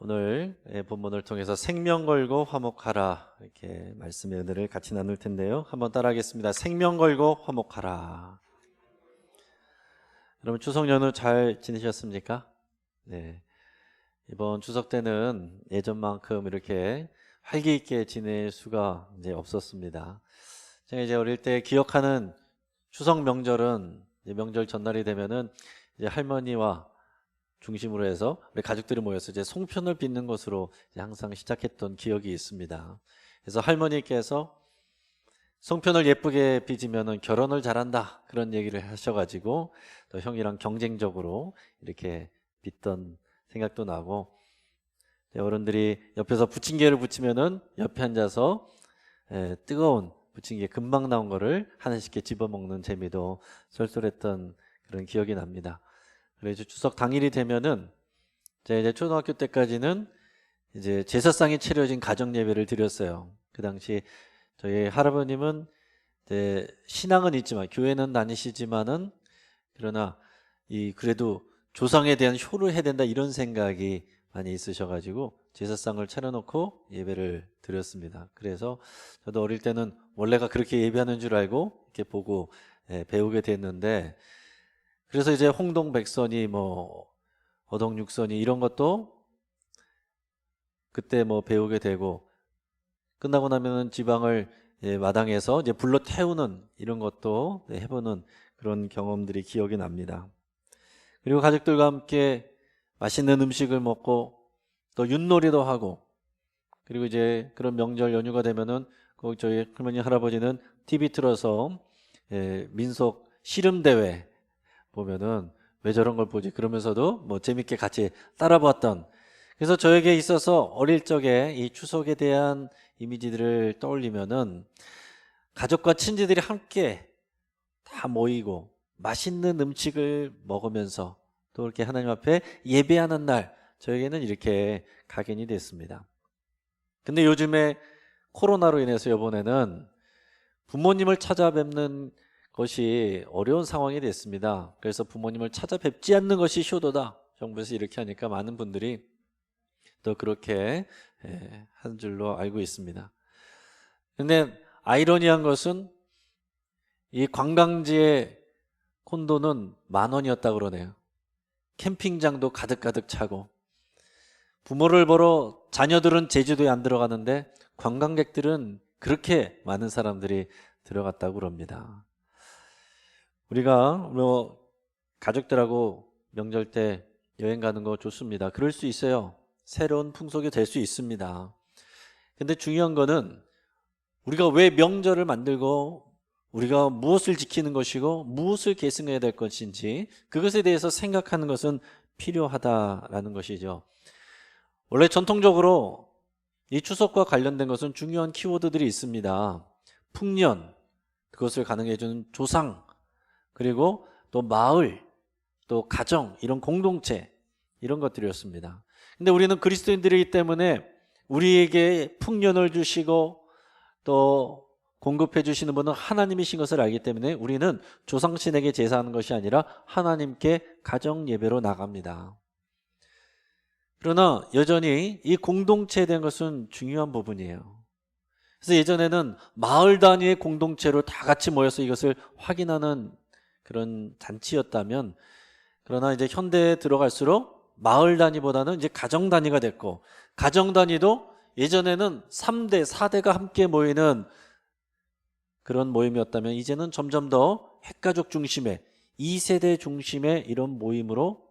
오늘 본문을 통해서 생명 걸고 화목하라 이렇게 말씀의 은혜를 같이 나눌 텐데요. 한번 따라하겠습니다. 생명 걸고 화목하라. 여러분 추석 연휴 잘 지내셨습니까? 네. 이번 추석 때는 예전만큼 이렇게 활기 있게 지낼 수가 이제 없었습니다. 제가 이제 어릴 때 기억하는 추석 명절은 이제 명절 전날이 되면은 이제 할머니와 중심으로 해서 우리 가족들이 모여서 이제 송편을 빚는 것으로 이제 항상 시작했던 기억이 있습니다. 그래서 할머니께서 송편을 예쁘게 빚으면 결혼을 잘한다 그런 얘기를 하셔가지고 또 형이랑 경쟁적으로 이렇게 빚던 생각도 나고, 어른들이 옆에서 부침개를 부치면은 옆에 앉아서 뜨거운 부침개 금방 나온 거를 하나씩 집어먹는 재미도 쏠쏠했던 그런 기억이 납니다. 그래서 추석 당일이 되면은 제가 이제 초등학교 때까지는 이제 제사상이 차려진 가정 예배를 드렸어요. 그 당시 저희 할아버님은 이제 신앙은 있지만 교회는 다니시지만은 그러나 그래도 조상에 대한 효를 해야 된다 이런 생각이 많이 있으셔가지고 제사상을 차려놓고 예배를 드렸습니다. 그래서 저도 어릴 때는 원래가 그렇게 예배하는 줄 알고 이렇게 보고 배우게 됐는데, 그래서 이제 홍동백선이 어동육선이 이런 것도 그때 배우게 되고, 끝나고 나면은 지방을 마당에서 이제 불러 태우는 이런 것도 해보는 그런 경험들이 기억이 납니다. 그리고 가족들과 함께 맛있는 음식을 먹고 또 윷놀이도 하고, 그리고 이제 그런 명절 연휴가 되면은 꼭 저희 할머니 할아버지는 TV 틀어서 민속 씨름대회 보면은 왜 저런 걸 보지 그러면서도 재밌게 같이 따라 봤던, 그래서 저에게 있어서 어릴 적에 이 추석에 대한 이미지들을 떠올리면은 가족과 친지들이 함께 다 모이고 맛있는 음식을 먹으면서 또 이렇게 하나님 앞에 예배하는 날, 저에게는 이렇게 각인이 됐습니다. 근데 요즘에 코로나로 인해서 이번에는 부모님을 찾아뵙는 것이 어려운 상황이 됐습니다. 그래서 부모님을 찾아뵙지 않는 것이 효도다, 정부에서 이렇게 하니까 많은 분들이 또 그렇게 한 줄로 알고 있습니다. 근데 아이러니한 것은 이 관광지의 콘도는 10,000원이었다 그러네요. 캠핑장도 가득가득 차고, 부모를 보러 자녀들은 제주도에 안 들어가는데 관광객들은 그렇게 많은 사람들이 들어갔다고 그럽니다. 우리가 가족들하고 명절 때 여행 가는 거 좋습니다. 그럴 수 있어요. 새로운 풍속이 될 수 있습니다. 근데 중요한 거는 우리가 왜 명절을 만들고 우리가 무엇을 지키는 것이고 무엇을 계승해야 될 것인지, 그것에 대해서 생각하는 것은 필요하다라는 것이죠. 원래 전통적으로 이 추석과 관련된 것은 중요한 키워드들이 있습니다. 풍년, 그것을 가능해 주는 조상, 그리고 또 마을, 또 가정, 이런 공동체, 이런 것들이었습니다. 근데 우리는 그리스도인들이기 때문에 우리에게 풍년을 주시고 또 공급해 주시는 분은 하나님이신 것을 알기 때문에 우리는 조상신에게 제사하는 것이 아니라 하나님께 가정 예배로 나갑니다. 그러나 여전히 이 공동체에 대한 것은 중요한 부분이에요. 그래서 예전에는 마을 단위의 공동체로 다 같이 모여서 이것을 확인하는 그런 잔치였다면, 그러나 이제 현대에 들어갈수록 마을 단위보다는 이제 가정 단위가 됐고, 가정 단위도 예전에는 3대, 4대가 함께 모이는 그런 모임이었다면 이제는 점점 더 핵가족 중심의 2세대 중심의 이런 모임으로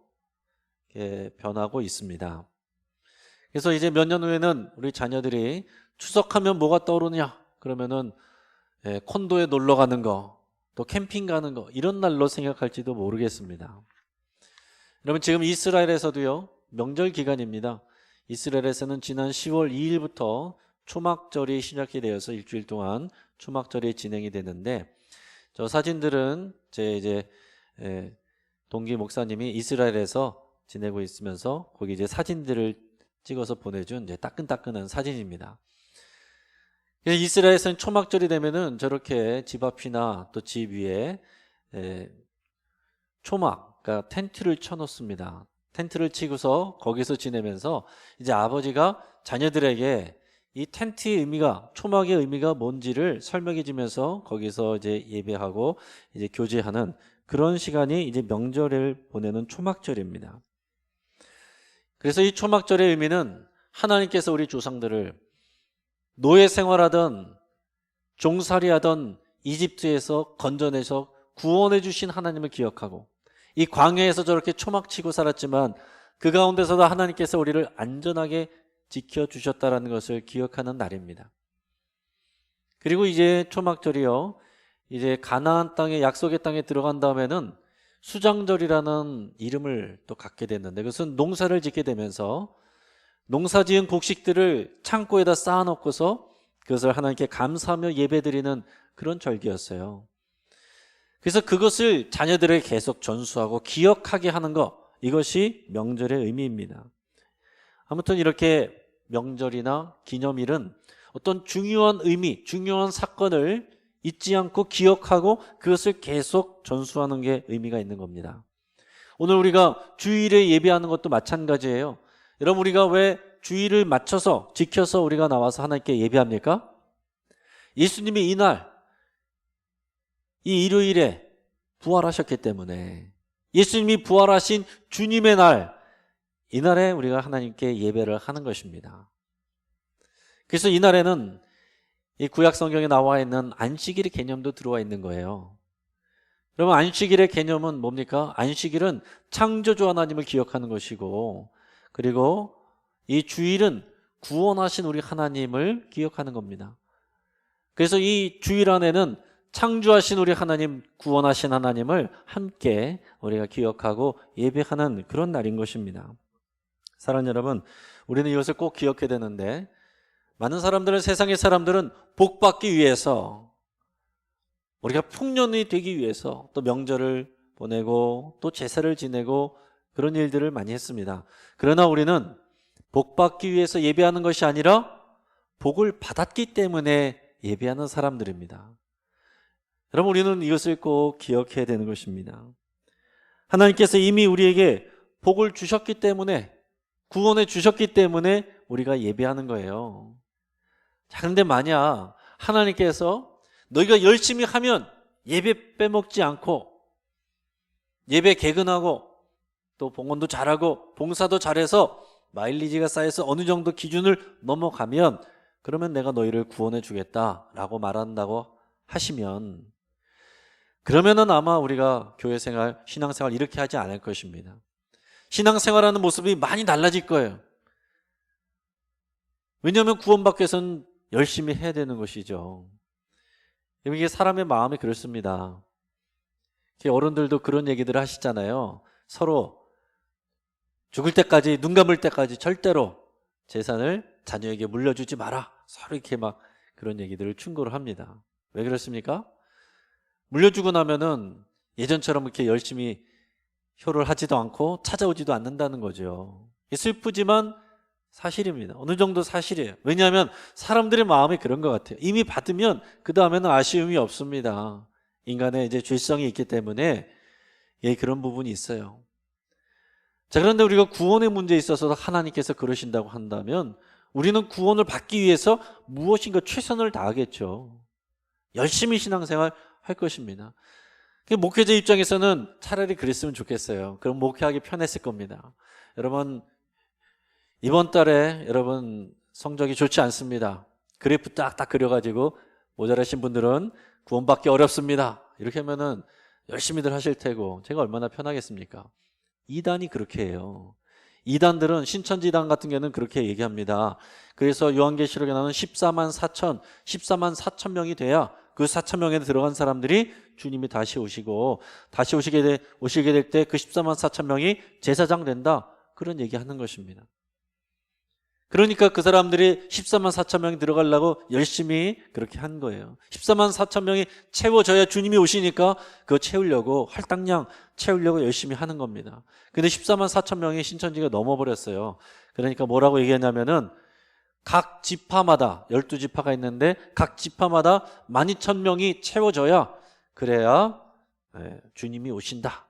변하고 있습니다. 그래서 이제 몇 년 후에는 우리 자녀들이 추석하면 뭐가 떠오르냐 그러면은 콘도에 놀러 가는 거, 또 캠핑 가는 거, 이런 날로 생각할지도 모르겠습니다. 여러분 지금 이스라엘에서도요 명절 기간입니다. 이스라엘에서는 지난 10월 2일부터 초막절이 시작이 되어서 일주일 동안 초막절이 진행이 되는데, 저 사진들은 제 이제 동기 목사님이 이스라엘에서 지내고 있으면서 거기 이제 사진들을 찍어서 보내준 이제 따끈따끈한 사진입니다. 이스라엘에서는 초막절이 되면은 저렇게 집 앞이나 또 집 위에 초막, 그러니까 텐트를 쳐놓습니다. 텐트를 치고서 거기서 지내면서 이제 아버지가 자녀들에게 이 텐트의 의미가, 초막의 의미가 뭔지를 설명해 주면서 거기서 이제 예배하고 이제 교제하는 그런 시간이 이제 명절을 보내는 초막절입니다. 그래서 이 초막절의 의미는 하나님께서 우리 조상들을 노예 생활하던 종살이하던 이집트에서 건져내서 구원해 주신 하나님을 기억하고, 이 광야에서 저렇게 초막치고 살았지만 그 가운데서도 하나님께서 우리를 안전하게 지켜주셨다는 것을 기억하는 날입니다. 그리고 이제 초막절이요, 이제 가나안 땅에, 약속의 땅에 들어간 다음에는 수장절이라는 이름을 또 갖게 됐는데, 그것은 농사를 짓게 되면서 농사지은 곡식들을 창고에다 쌓아놓고서 그것을 하나님께 감사하며 예배드리는 그런 절기였어요. 그래서 그것을 자녀들에게 계속 전수하고 기억하게 하는 것, 이것이 명절의 의미입니다. 아무튼 이렇게 명절이나 기념일은 어떤 중요한 의미, 중요한 사건을 잊지 않고 기억하고 그것을 계속 전수하는 게 의미가 있는 겁니다. 오늘 우리가 주일에 예배하는 것도 마찬가지예요. 여러분, 우리가 왜 주일을 맞춰서 지켜서 우리가 나와서 하나님께 예배합니까? 예수님이 이날, 이 일요일에 부활하셨기 때문에, 예수님이 부활하신 주님의 날, 이날에 우리가 하나님께 예배를 하는 것입니다. 그래서 이날에는 이 구약 성경에 나와 있는 안식일의 개념도 들어와 있는 거예요. 그러면 안식일의 개념은 뭡니까? 안식일은 창조주 하나님을 기억하는 것이고, 그리고 이 주일은 구원하신 우리 하나님을 기억하는 겁니다. 그래서 이 주일 안에는 창조하신 우리 하나님, 구원하신 하나님을 함께 우리가 기억하고 예배하는 그런 날인 것입니다. 사랑하는 여러분, 우리는 이것을 꼭 기억해야 되는데, 많은 사람들은, 세상의 사람들은 복 받기 위해서, 우리가 풍년이 되기 위해서 또 명절을 보내고 또 제사를 지내고 그런 일들을 많이 했습니다. 그러나 우리는 복 받기 위해서 예배하는 것이 아니라 복을 받았기 때문에 예배하는 사람들입니다. 여러분, 우리는 이것을 꼭 기억해야 되는 것입니다. 하나님께서 이미 우리에게 복을 주셨기 때문에, 구원해 주셨기 때문에 우리가 예배하는 거예요. 자, 그런데 만약 하나님께서 너희가 열심히 하면 예배 빼먹지 않고, 예배 개근하고 또 봉헌도 잘하고 봉사도 잘해서 마일리지가 쌓여서 어느 정도 기준을 넘어가면, 그러면 내가 너희를 구원해 주겠다라고 말한다고 하시면, 그러면은 아마 우리가 교회생활, 신앙생활 이렇게 하지 않을 것입니다. 신앙생활하는 모습이 많이 달라질 거예요. 왜냐하면 구원받기 위해서는 열심히 해야 되는 것이죠. 이게 사람의 마음이 그렇습니다. 어른들도 그런 얘기들을 하시잖아요. 서로 죽을 때까지, 눈 감을 때까지 절대로 재산을 자녀에게 물려주지 마라, 서로 이렇게 막 그런 얘기들을 충고를 합니다. 왜 그렇습니까? 물려주고 나면은 예전처럼 이렇게 열심히 효를 하지도 않고 찾아오지도 않는다는 거죠. 슬프지만 사실입니다. 어느 정도 사실이에요. 왜냐하면 사람들의 마음이 그런 것 같아요. 이미 받으면 그 다음에는 아쉬움이 없습니다. 인간의 이제 죄성이 있기 때문에 그런 부분이 있어요. 자, 그런데 우리가 구원의 문제에 있어서 하나님께서 그러신다고 한다면, 우리는 구원을 받기 위해서 무엇인가 최선을 다하겠죠. 열심히 신앙생활 할 것입니다. 목회자 입장에서는 차라리 그랬으면 좋겠어요. 그럼 목회하기 편했을 겁니다. 여러분, 이번 달에 여러분 성적이 좋지 않습니다. 그래프 딱딱 그려가지고 모자라신 분들은 구원받기 어렵습니다, 이렇게 하면은 열심히들 하실 테고, 제가 얼마나 편하겠습니까? 이단이 그렇게 해요. 이단들은, 신천지단 같은 경우는 그렇게 얘기합니다. 그래서 요한계시록에 나오는 14만 4천 명이 돼야, 그 4천 명에 들어간 사람들이 주님이 다시 오시고, 다시 오시게 될 때 그 14만 4천 명이 제사장 된다, 그런 얘기하는 것입니다. 그러니까 그 사람들이 14만 4천 명이 들어가려고 열심히 그렇게 한 거예요. 14만 4천 명이 채워져야 주님이 오시니까 그거 채우려고, 할당량 채우려고 열심히 하는 겁니다. 근데 14만 4천 명이 신천지가 넘어버렸어요. 그러니까 뭐라고 얘기하냐면은, 각 지파마다 12지파가 있는데 각 지파마다 12,000명이 채워져야, 그래야 주님이 오신다,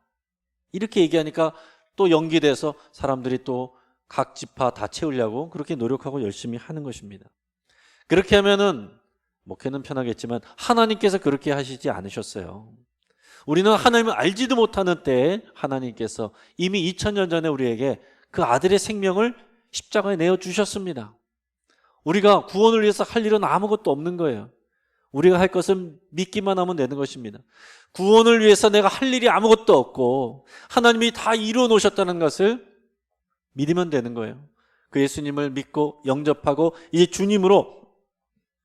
이렇게 얘기하니까 또 연기돼서 사람들이 또 각 지파 다 채우려고 그렇게 노력하고 열심히 하는 것입니다. 그렇게 하면은 목회는 편하겠지만 하나님께서 그렇게 하시지 않으셨어요. 우리는 하나님을 알지도 못하는 때에 하나님께서 이미 2000년 전에 우리에게 그 아들의 생명을 십자가에 내어주셨습니다. 우리가 구원을 위해서 할 일은 아무것도 없는 거예요. 우리가 할 것은 믿기만 하면 되는 것입니다. 구원을 위해서 내가 할 일이 아무것도 없고 하나님이 다 이루어 놓으셨다는 것을 믿으면 되는 거예요. 그 예수님을 믿고 영접하고 이제 주님으로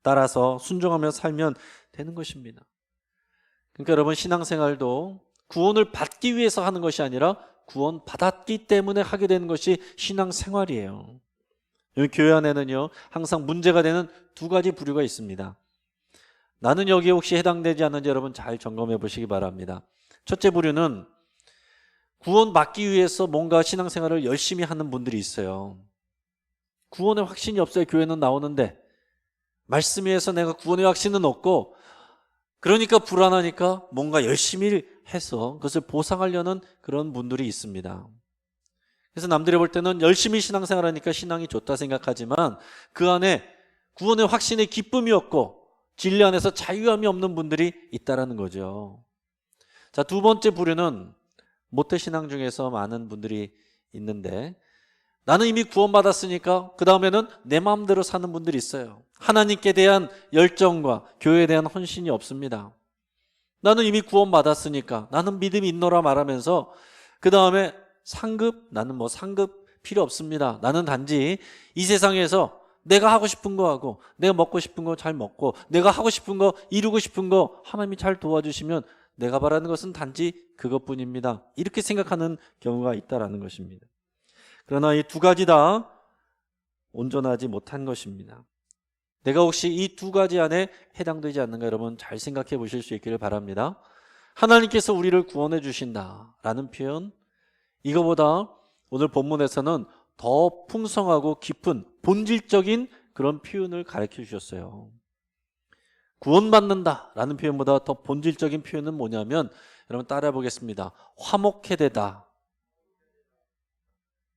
따라서 순종하며 살면 되는 것입니다. 그러니까 여러분, 신앙생활도 구원을 받기 위해서 하는 것이 아니라 구원 받았기 때문에 하게 되는 것이 신앙생활이에요. 여기 교회 안에는요, 항상 문제가 되는 두 가지 부류가 있습니다. 나는 여기에 혹시 해당되지 않는지 여러분 잘 점검해 보시기 바랍니다. 첫째 부류는 구원 받기 위해서 뭔가 신앙생활을 열심히 하는 분들이 있어요. 구원의 확신이 없어요. 교회는 나오는데 말씀 위에서 내가 구원의 확신은 없고, 그러니까 불안하니까 뭔가 열심히 해서 그것을 보상하려는 그런 분들이 있습니다. 그래서 남들이 볼 때는 열심히 신앙생활하니까 신앙이 좋다 생각하지만 그 안에 구원의 확신의 기쁨이 없고 진리 안에서 자유함이 없는 분들이 있다라는 거죠. 자, 두 번째 부류는 모태신앙 중에서 많은 분들이 있는데, 나는 이미 구원받았으니까 그 다음에는 내 마음대로 사는 분들이 있어요. 하나님께 대한 열정과 교회에 대한 헌신이 없습니다. 나는 이미 구원받았으니까 나는 믿음이 있노라 말하면서 그 다음에 나는 뭐 상급 필요 없습니다. 나는 단지 이 세상에서 내가 하고 싶은 거 하고 내가 먹고 싶은 거 잘 먹고 내가 하고 싶은 거 이루고 싶은 거 하나님이 잘 도와주시면 내가 바라는 것은 단지 그것뿐입니다. 이렇게 생각하는 경우가 있다라는 것입니다. 그러나 이 두 가지 다 온전하지 못한 것입니다. 내가 혹시 이 두 가지 안에 해당되지 않는가 여러분 잘 생각해 보실 수 있기를 바랍니다. 하나님께서 우리를 구원해 주신다라는 표현, 이거보다 오늘 본문에서는 더 풍성하고 깊은 본질적인 그런 표현을 가르쳐 주셨어요. 구원받는다라는 표현보다 더 본질적인 표현은 뭐냐면, 여러분 따라해 보겠습니다. 화목해 되다.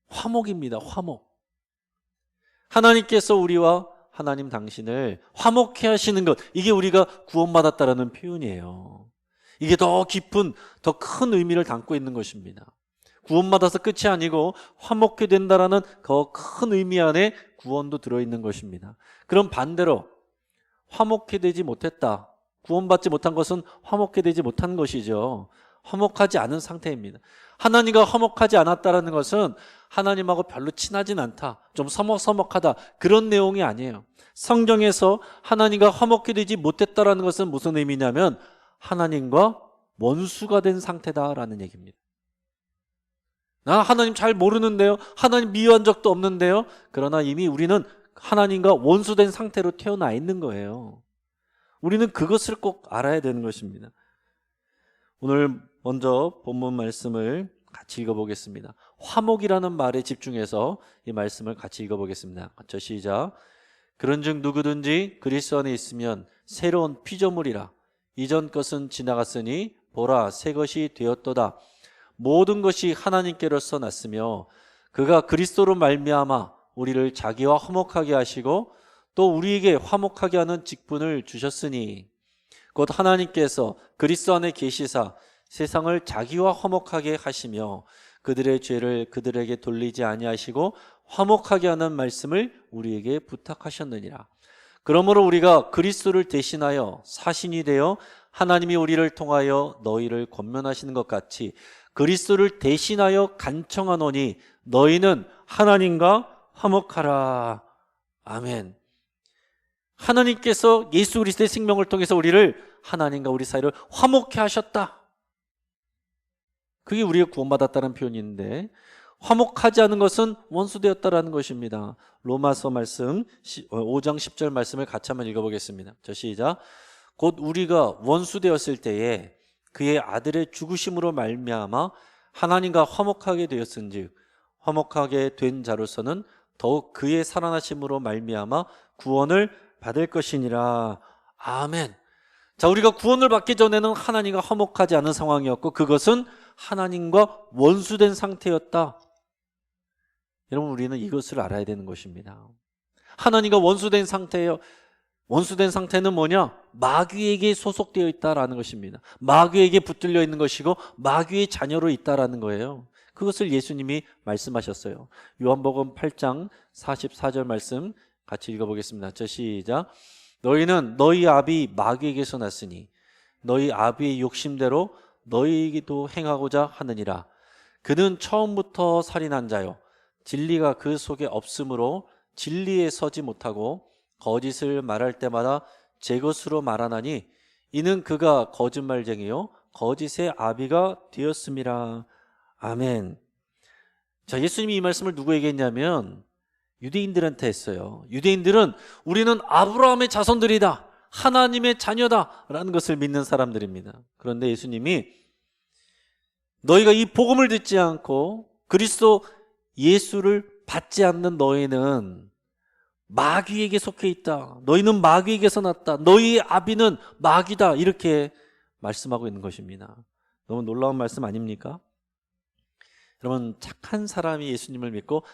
화목입니다. 화목. 하나님께서 우리와 하나님 당신을 화목해 하시는 것, 이게 우리가 구원받았다라는 표현이에요. 이게 더 깊은, 더 큰 의미를 담고 있는 것입니다. 구원받아서 끝이 아니고 화목해 된다라는 더 큰 의미 안에 구원도 들어있는 것입니다. 그럼 반대로 화목해 되지 못했다, 구원받지 못한 것은 화목해 되지 못한 것이죠. 화목하지 않은 상태입니다. 하나님과 화목하지 않았다라는 것은 하나님하고 별로 친하진 않다, 좀 서먹서먹하다, 그런 내용이 아니에요. 성경에서 하나님과 화목해 되지 못했다라는 것은 무슨 의미냐면 하나님과 원수가 된 상태다라는 얘기입니다. 나 하나님 잘 모르는데요, 하나님 미워한 적도 없는데요, 그러나 이미 우리는 하나님과 원수된 상태로 태어나 있는 거예요. 우리는 그것을 꼭 알아야 되는 것입니다. 오늘 먼저 본문 말씀을 같이 읽어보겠습니다. 화목이라는 말에 집중해서 이 말씀을 같이 읽어보겠습니다. 저 시작. 그런즉 누구든지 그리스도 안에 있으면 새로운 피조물이라. 이전 것은 지나갔으니 보라 새 것이 되었도다. 모든 것이 하나님께로서 났으며 그가 그리스도로 말미암아 우리를 자기와 화목하게 하시고 또 우리에게 화목하게 하는 직분을 주셨으니 곧 하나님께서 그리스도 안에 계시사 세상을 자기와 화목하게 하시며 그들의 죄를 그들에게 돌리지 아니하시고 화목하게 하는 말씀을 우리에게 부탁하셨느니라. 그러므로 우리가 그리스도를 대신하여 사신이 되어 하나님이 우리를 통하여 너희를 권면하시는 것 같이 그리스도를 대신하여 간청하노니 너희는 하나님과 화목하라. 아멘. 하나님께서 예수 그리스도의 생명을 통해서 우리를, 하나님과 우리 사이를 화목해 하셨다. 그게 우리가 구원받았다는 표현인데, 화목하지 않은 것은 원수되었다라는 것입니다. 로마서 말씀 5장 10절 말씀을 같이 한번 읽어보겠습니다. 저 시작. 곧 우리가 원수되었을 때에 그의 아들의 죽으심으로 말미암아 하나님과 화목하게 되었은즉 화목하게 된 자로서는 더욱 그의 살아나심으로 말미암아 구원을 받을 것이니라. 아멘. 자, 우리가 구원을 받기 전에는 하나님과 화목하지 않은 상황이었고 그것은 하나님과 원수된 상태였다. 여러분, 우리는 이것을 알아야 되는 것입니다. 하나님과 원수된 상태예요. 원수된 상태는 뭐냐? 마귀에게 소속되어 있다라는 것입니다. 마귀에게 붙들려 있는 것이고 마귀의 자녀로 있다라는 거예요. 그것을 예수님이 말씀하셨어요. 요한복음 8장 44절 말씀 같이 읽어보겠습니다. 저 시작. 너희는 너희 아비 마귀에게서 났으니 너희 아비의 욕심대로 너희에게도 행하고자 하느니라. 그는 처음부터 살인한 자요 진리가 그 속에 없으므로 진리에 서지 못하고 거짓을 말할 때마다 제 것으로 말하나니 이는 그가 거짓말쟁이요 거짓의 아비가 되었음이라. 아멘. 자, 예수님이 이 말씀을 누구에게 했냐면 유대인들한테 했어요. 유대인들은 우리는 아브라함의 자손들이다, 하나님의 자녀다 라는 것을 믿는 사람들입니다. 그런데 예수님이 너희가 이 복음을 듣지 않고 그리스도 예수를 받지 않는 너희는 마귀에게 속해 있다. 너희는 마귀에게서 났다. 너희의 아비는 마귀다. 이렇게 말씀하고 있는 것입니다. 너무 놀라운 말씀 아닙니까? 여러분, 착한 사람이 예수님을 믿고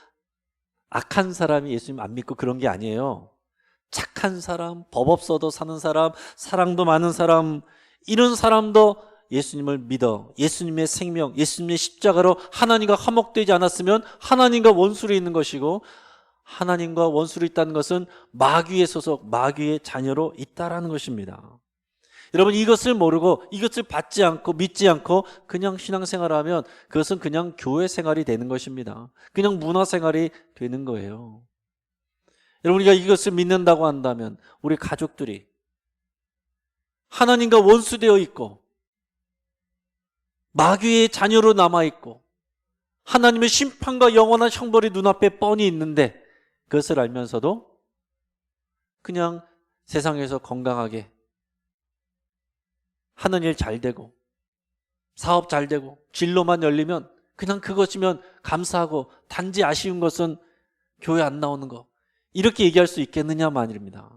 악한 사람이 예수님 안 믿고 그런 게 아니에요. 착한 사람, 법 없어도 사는 사람, 사랑도 많은 사람, 이런 사람도 예수님을 믿어 예수님의 생명, 예수님의 십자가로 하나님과 화목되지 않았으면 하나님과 원수로 있는 것이고, 하나님과 원수로 있다는 것은 마귀의 소속, 마귀의 자녀로 있다라는 것입니다. 여러분, 이것을 모르고 이것을 받지 않고 믿지 않고 그냥 신앙생활하면 그것은 그냥 교회 생활이 되는 것입니다. 그냥 문화 생활이 되는 거예요. 여러분, 우리가 이것을 믿는다고 한다면 우리 가족들이 하나님과 원수되어 있고 마귀의 자녀로 남아있고 하나님의 심판과 영원한 형벌이 눈앞에 뻔히 있는데 그것을 알면서도 그냥 세상에서 건강하게 하는 일 잘 되고 사업 잘 되고 진로만 열리면 그냥 그것이면 감사하고 단지 아쉬운 것은 교회 안 나오는 거, 이렇게 얘기할 수 있겠느냐 말입니다.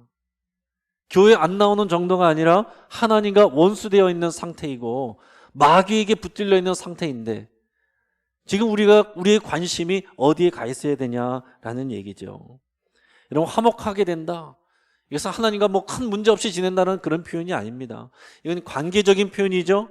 교회 안 나오는 정도가 아니라 하나님과 원수되어 있는 상태이고 마귀에게 붙들려 있는 상태인데 지금 우리의 관심이 어디에 가 있어야 되냐라는 얘기죠. 여러분, 화목하게 된다, 그래서 하나님과 뭐 큰 문제 없이 지낸다는 그런 표현이 아닙니다. 이건 관계적인 표현이죠.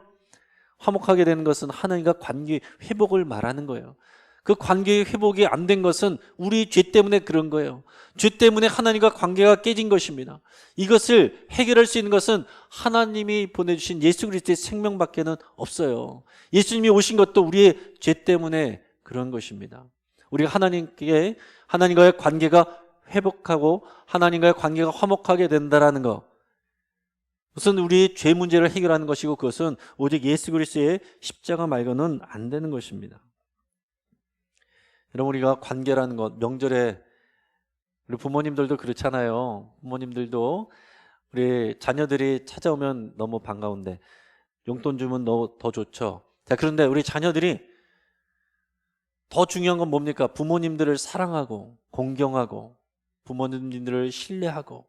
화목하게 되는 것은 하나님과 관계 회복을 말하는 거예요. 그 관계의 회복이 안 된 것은 우리 죄 때문에 그런 거예요. 죄 때문에 하나님과 관계가 깨진 것입니다. 이것을 해결할 수 있는 것은 하나님이 보내주신 예수 그리스도의 생명밖에는 없어요. 예수님이 오신 것도 우리의 죄 때문에 그런 것입니다. 우리가 하나님과의 관계가 회복하고 하나님과의 관계가 화목하게 된다는 것, 그것은 우리의 죄 문제를 해결하는 것이고 그것은 오직 예수 그리스도의 십자가 말고는 안 되는 것입니다. 여러분, 우리가 관계라는 것, 명절에 우리 부모님들도 그렇잖아요. 부모님들도 우리 자녀들이 찾아오면 너무 반가운데 용돈 주면 더 좋죠. 자, 그런데 우리 자녀들이 더 중요한 건 뭡니까? 부모님들을 사랑하고 공경하고 부모님들을 신뢰하고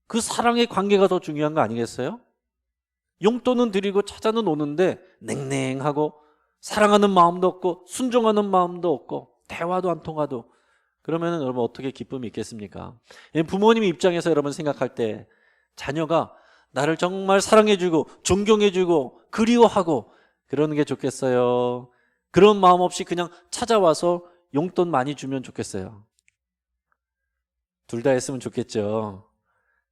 그 사랑의 관계가 더 중요한 거 아니겠어요? 용돈은 드리고 찾아는 오는데 냉랭하고 사랑하는 마음도 없고 순종하는 마음도 없고 대화도 안 통하도, 그러면 여러분 어떻게 기쁨이 있겠습니까? 부모님 입장에서 여러분 생각할 때 자녀가 나를 정말 사랑해주고 존경해주고 그리워하고 그러는 게 좋겠어요? 그런 마음 없이 그냥 찾아와서 용돈 많이 주면 좋겠어요? 둘 다 했으면 좋겠죠.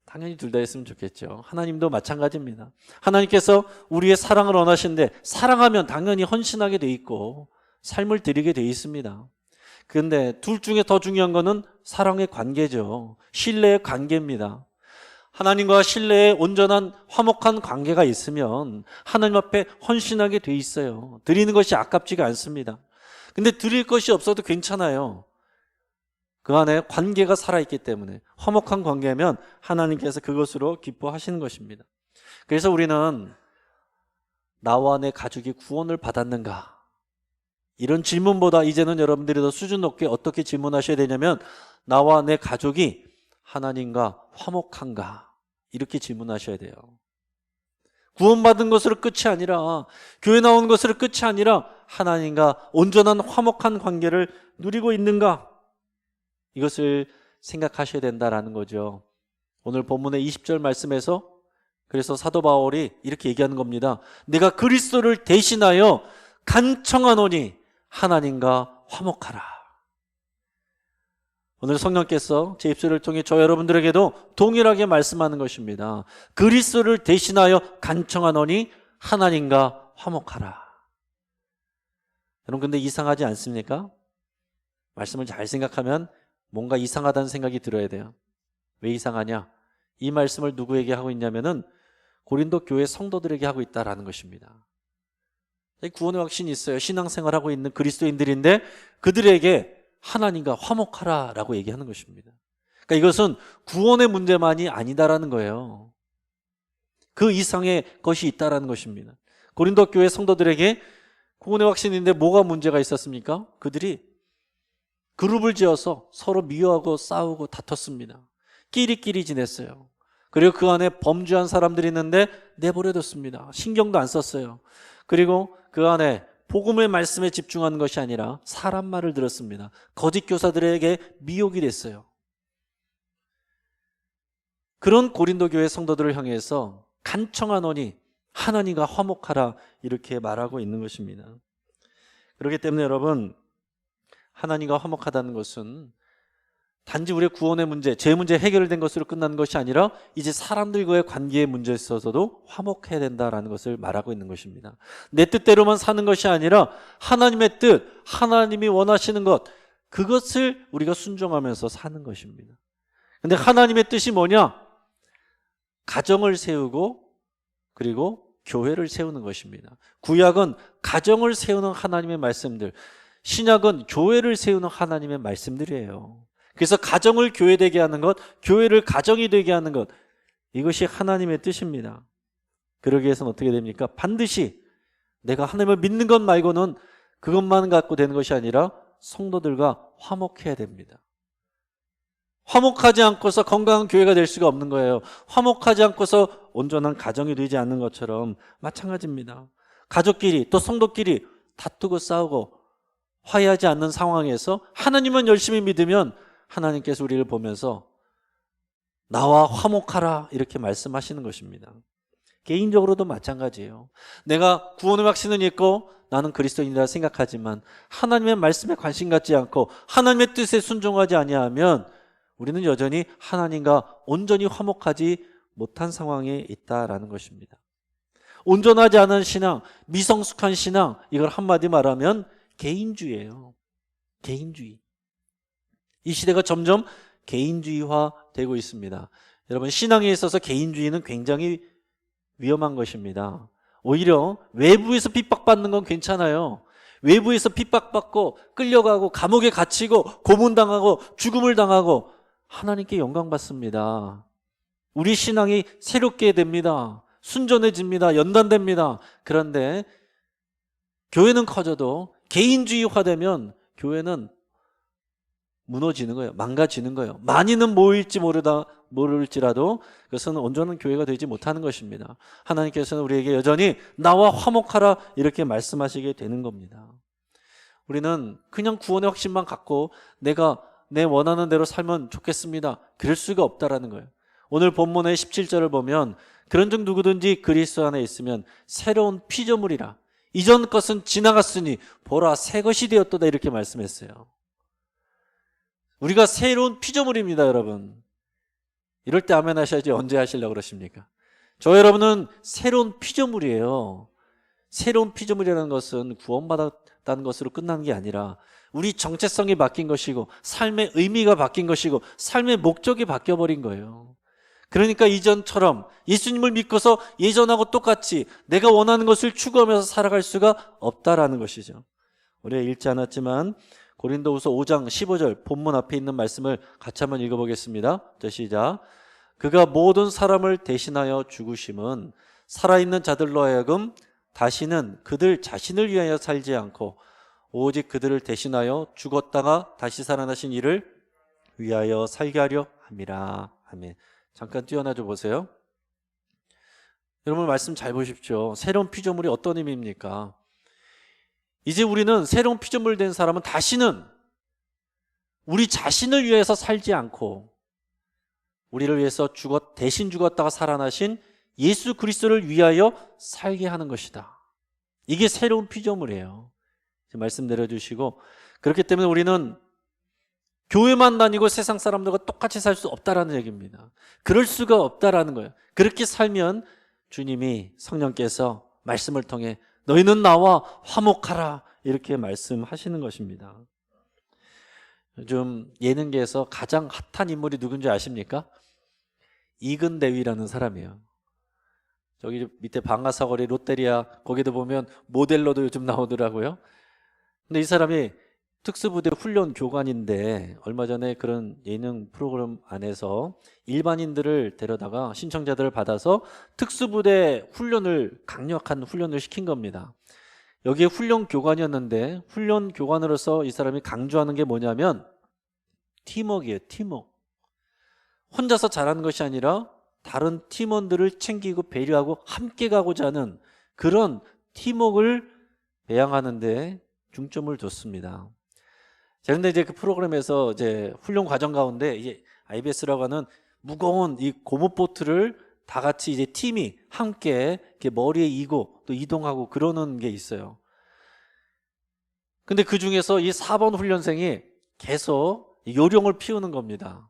당연히 둘 다 했으면 좋겠죠. 하나님도 마찬가지입니다. 하나님께서 우리의 사랑을 원하시는데 사랑하면 당연히 헌신하게 돼 있고 삶을 드리게 돼 있습니다. 그런데 둘 중에 더 중요한 거는 사랑의 관계죠. 신뢰의 관계입니다. 하나님과 신뢰의 온전한 화목한 관계가 있으면 하나님 앞에 헌신하게 돼 있어요. 드리는 것이 아깝지가 않습니다. 근데 드릴 것이 없어도 괜찮아요. 그 안에 관계가 살아있기 때문에 화목한 관계면 하나님께서 그것으로 기뻐하시는 것입니다. 그래서 우리는 나와 내 가족이 구원을 받았는가? 이런 질문보다 이제는 여러분들이 더 수준 높게 어떻게 질문하셔야 되냐면 나와 내 가족이 하나님과 화목한가? 이렇게 질문하셔야 돼요. 구원받은 것으로 끝이 아니라, 교회 나온 것으로 끝이 아니라 하나님과 온전한 화목한 관계를 누리고 있는가? 이것을 생각하셔야 된다라는 거죠. 오늘 본문의 20절 말씀에서 그래서 사도 바울이 이렇게 얘기하는 겁니다. 내가 그리스도를 대신하여 간청하노니 하나님과 화목하라. 오늘 성령께서 제 입술을 통해 저 여러분들에게도 동일하게 말씀하는 것입니다. 그리스도를 대신하여 간청하노니 하나님과 화목하라. 여러분, 근데 이상하지 않습니까? 말씀을 잘 생각하면 뭔가 이상하다는 생각이 들어야 돼요. 왜 이상하냐? 이 말씀을 누구에게 하고 있냐면은 고린도 교회 성도들에게 하고 있다라는 것입니다. 구원의 확신이 있어요. 신앙생활하고 있는 그리스도인들인데 그들에게 하나님과 화목하라라고 얘기하는 것입니다. 그러니까 이것은 구원의 문제만이 아니다라는 거예요. 그 이상의 것이 있다라는 것입니다. 고린도 교회 성도들에게 구원의 확신인데 뭐가 문제가 있었습니까? 그들이 그룹을 지어서 서로 미워하고 싸우고 다퉜습니다. 끼리끼리 지냈어요. 그리고 그 안에 범죄한 사람들이 있는데 내버려뒀습니다. 신경도 안 썼어요. 그리고 그 안에 복음의 말씀에 집중하는 것이 아니라 사람 말을 들었습니다. 거짓 교사들에게 미혹이 됐어요. 그런 고린도 교회 성도들을 향해서 간청하노니 하나님과 화목하라 이렇게 말하고 있는 것입니다. 그렇기 때문에 여러분, 하나님과 화목하다는 것은 단지 우리의 구원의 문제, 죄 문제 해결된 것으로 끝나는 것이 아니라 이제 사람들과의 관계의 문제에 있어서도 화목해야 된다라는 것을 말하고 있는 것입니다. 내 뜻대로만 사는 것이 아니라 하나님의 뜻, 하나님이 원하시는 것, 그것을 우리가 순종하면서 사는 것입니다. 근데 하나님의 뜻이 뭐냐? 가정을 세우고 그리고 교회를 세우는 것입니다. 구약은 가정을 세우는 하나님의 말씀들, 신약은 교회를 세우는 하나님의 말씀들이에요. 그래서 가정을 교회되게 하는 것, 교회를 가정이 되게 하는 것, 이것이 하나님의 뜻입니다. 그러기 위해서는 어떻게 됩니까? 반드시 내가 하나님을 믿는 것 말고는 그것만 갖고 되는 것이 아니라 성도들과 화목해야 됩니다. 화목하지 않고서 건강한 교회가 될 수가 없는 거예요. 화목하지 않고서 온전한 가정이 되지 않는 것처럼 마찬가지입니다. 가족끼리 또 성도끼리 다투고 싸우고 화해하지 않는 상황에서 하나님만 열심히 믿으면 하나님께서 우리를 보면서 나와 화목하라 이렇게 말씀하시는 것입니다. 개인적으로도 마찬가지예요. 내가 구원의 확신은 있고 나는 그리스도인이라 생각하지만 하나님의 말씀에 관심 갖지 않고 하나님의 뜻에 순종하지 아니하면 우리는 여전히 하나님과 온전히 화목하지 못한 상황에 있다라는 것입니다. 온전하지 않은 신앙, 미성숙한 신앙, 이걸 한마디 말하면 개인주의예요. 개인주의. 이 시대가 점점 개인주의화 되고 있습니다. 여러분, 신앙에 있어서 개인주의는 굉장히 위험한 것입니다. 오히려 외부에서 핍박받는 건 괜찮아요. 외부에서 핍박받고 끌려가고 감옥에 갇히고 고문당하고 죽음을 당하고 하나님께 영광 받습니다. 우리 신앙이 새롭게 됩니다. 순전해집니다. 연단됩니다. 그런데 교회는 커져도 개인주의화되면 교회는 무너지는 거예요. 망가지는 거예요. 많이는 모일지 모를지라도 그것은 온전한 교회가 되지 못하는 것입니다. 하나님께서는 우리에게 여전히 나와 화목하라 이렇게 말씀하시게 되는 겁니다. 우리는 그냥 구원의 확신만 갖고 내가 내 원하는 대로 살면 좋겠습니다. 그럴 수가 없다라는 거예요. 오늘 본문의 17절을 보면 그런 중 누구든지 그리스도 안에 있으면 새로운 피조물이라. 이전 것은 지나갔으니 보라 새 것이 되었도다 이렇게 말씀했어요. 우리가 새로운 피조물입니다, 여러분. 이럴 때 아멘 하셔야지 언제 하시려고 그러십니까? 저 여러분은 새로운 피조물이에요. 새로운 피조물이라는 것은 구원받았다는 것으로 끝나는 게 아니라 우리 정체성이 바뀐 것이고 삶의 의미가 바뀐 것이고 삶의 목적이 바뀌어버린 거예요. 그러니까 이전처럼 예수님을 믿고서 예전하고 똑같이 내가 원하는 것을 추구하면서 살아갈 수가 없다라는 것이죠. 우리가 읽지 않았지만 고린도후서 5장 15절 본문 앞에 있는 말씀을 같이 한번 읽어보겠습니다. 자, 시작. 그가 모든 사람을 대신하여 죽으심은 살아있는 자들로 하여금 다시는 그들 자신을 위하여 살지 않고 오직 그들을 대신하여 죽었다가 다시 살아나신 이를 위하여 살게 하려 함이라. 아멘. 잠깐 뛰어나줘 보세요. 여러분 말씀 잘 보십시오. 새로운 피조물이 어떤 의미입니까? 이제 우리는 새로운 피조물 된 사람은 다시는 우리 자신을 위해서 살지 않고 우리를 위해서 대신 죽었다가 살아나신 예수 그리스도를 위하여 살게 하는 것이다. 이게 새로운 피조물이에요. 말씀 내려주시고, 그렇기 때문에 우리는 교회만 다니고 세상 사람들과 똑같이 살 수 없다라는 얘기입니다. 그럴 수가 없다라는 거예요. 그렇게 살면 주님이, 성령께서 말씀을 통해 너희는 나와 화목하라 이렇게 말씀하시는 것입니다. 요즘 예능계에서 가장 핫한 인물이 누군지 아십니까? 이근대위라는 사람이에요. 저기 밑에 방가사거리 롯데리아 거기도 보면 모델로도 요즘 나오더라고요. 근데 이 사람이 특수부대 훈련 교관인데 얼마 전에 그런 예능 프로그램 안에서 일반인들을 데려다가 신청자들을 받아서 특수부대 훈련을, 강력한 훈련을 시킨 겁니다. 여기에 훈련 교관이었는데, 훈련 교관으로서 이 사람이 강조하는 게 뭐냐면 팀워크예요. 팀워크. 혼자서 잘하는 것이 아니라 다른 팀원들을 챙기고 배려하고 함께 가고자 하는 그런 팀워크를 배양하는데 중점을 뒀습니다. 자, 그런데 이제 그 프로그램에서 이제 훈련 과정 가운데 이제 IBS라고 하는 무거운 이 고무보트를 다 같이 이제 팀이 함께 이렇게 머리에 이고 또 이동하고 그러는 게 있어요. 근데 그 중에서 이 4번 훈련생이 계속 요령을 피우는 겁니다.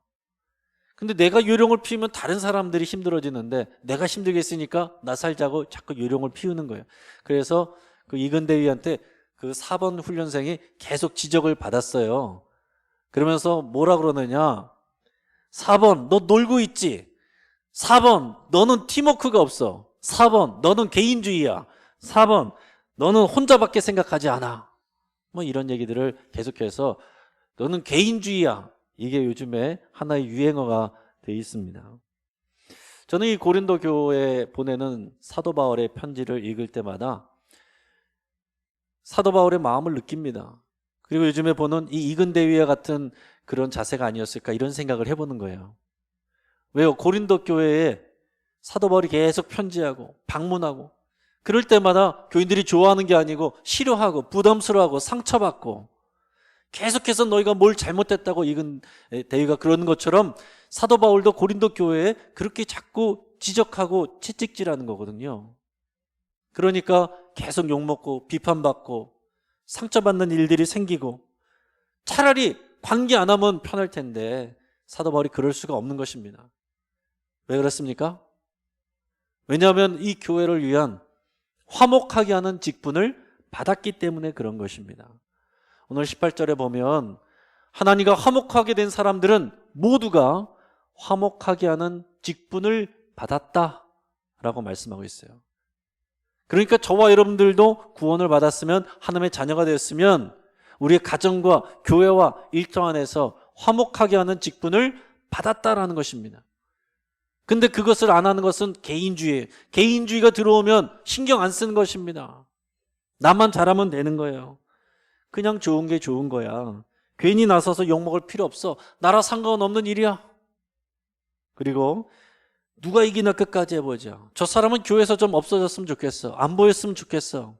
근데 내가 요령을 피우면 다른 사람들이 힘들어지는데 내가 힘들겠으니까 나 살자고 자꾸 요령을 피우는 거예요. 그래서 그 이근대위한테 그 4번 훈련생이 계속 지적을 받았어요. 그러면서 뭐라 그러느냐, 4번 너 놀고 있지, 4번 너는 팀워크가 없어, 4번 너는 개인주의야, 4번 너는 혼자밖에 생각하지 않아, 뭐 이런 얘기들을 계속해서 너는 개인주의야, 이게 요즘에 하나의 유행어가 되어 있습니다. 저는 이 고린도 교회에 보내는 사도 바울의 편지를 읽을 때마다 사도 바울의 마음을 느낍니다. 그리고 요즘에 보는 이 이근대위와 같은 그런 자세가 아니었을까 이런 생각을 해보는 거예요. 왜요? 고린도 교회에 사도 바울이 계속 편지하고 방문하고 그럴 때마다 교인들이 좋아하는 게 아니고 싫어하고 부담스러워하고 상처받고 계속해서 너희가 뭘 잘못했다고 이근대위가 그러는 것처럼 사도 바울도 고린도 교회에 그렇게 자꾸 지적하고 채찍질하는 거거든요. 그러니까 계속 욕먹고 비판받고 상처받는 일들이 생기고, 차라리 관계 안 하면 편할 텐데 사도 바울이 그럴 수가 없는 것입니다. 왜 그렇습니까? 왜냐하면 이 교회를 위한 화목하게 하는 직분을 받았기 때문에 그런 것입니다. 오늘 18절에 보면 하나님과 화목하게 된 사람들은 모두가 화목하게 하는 직분을 받았다라고 말씀하고 있어요. 그러니까 저와 여러분들도 구원을 받았으면, 하나님의 자녀가 되었으면 우리의 가정과 교회와 일터 안에서 화목하게 하는 직분을 받았다라는 것입니다. 근데 그것을 안 하는 것은 개인주의예요. 개인주의가 들어오면 신경 안 쓰는 것입니다. 나만 잘하면 되는 거예요. 그냥 좋은 게 좋은 거야. 괜히 나서서 욕먹을 필요 없어. 나랑 상관없는 일이야. 그리고 누가 이기나 끝까지 해보자. 저 사람은 교회에서 좀 없어졌으면 좋겠어. 안 보였으면 좋겠어.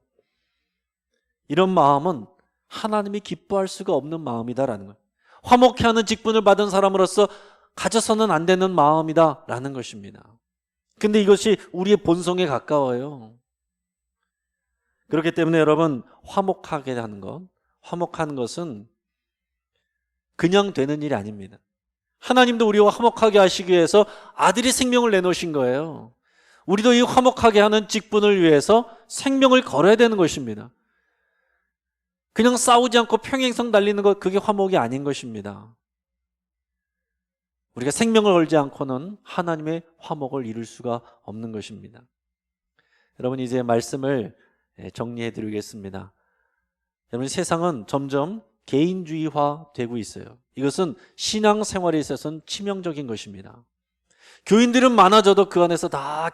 이런 마음은 하나님이 기뻐할 수가 없는 마음이다라는 거예요. 화목해 하는 직분을 받은 사람으로서 가져서는 안 되는 마음이다라는 것입니다. 근데 이것이 우리의 본성에 가까워요. 그렇기 때문에 여러분, 화목하게 하는 것, 화목하는 것은 그냥 되는 일이 아닙니다. 하나님도 우리와 화목하게 하시기 위해서 아들이 생명을 내놓으신 거예요. 우리도 이 화목하게 하는 직분을 위해서 생명을 걸어야 되는 것입니다. 그냥 싸우지 않고 평행성 달리는 것, 그게 화목이 아닌 것입니다. 우리가 생명을 걸지 않고는 하나님의 화목을 이룰 수가 없는 것입니다. 여러분, 이제 말씀을 정리해 드리겠습니다. 여러분, 세상은 점점 개인주의화 되고 있어요. 이것은 신앙생활에 있어서는 치명적인 것입니다. 교인들은 많아져도 그 안에서 다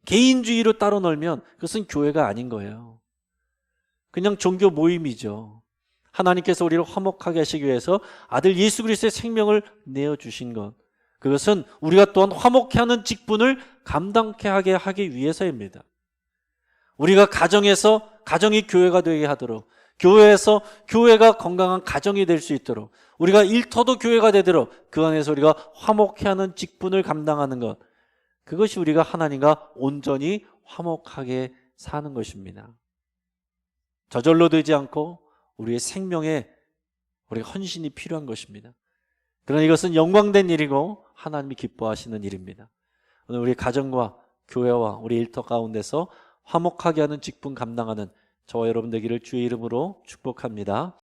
개인주의로 따로 놀면 그것은 교회가 아닌 거예요. 그냥 종교 모임이죠. 하나님께서 우리를 화목하게 하시기 위해서 아들 예수 그리스도의 생명을 내어주신 것, 그것은 우리가 또한 화목해 하는 직분을 감당케 하기 위해서입니다. 우리가 가정에서 가정이 교회가 되게 하도록, 교회에서 교회가 건강한 가정이 될 수 있도록, 우리가 일터도 교회가 되도록 그 안에서 우리가 화목해 하는 직분을 감당하는 것, 그것이 우리가 하나님과 온전히 화목하게 사는 것입니다. 저절로 되지 않고 우리의 생명에 우리가 헌신이 필요한 것입니다. 그러나 이것은 영광된 일이고 하나님이 기뻐하시는 일입니다. 오늘 우리 가정과 교회와 우리 일터 가운데서 화목하게 하는 직분 감당하는 저와 여러분 되기를 주의 이름으로 축복합니다.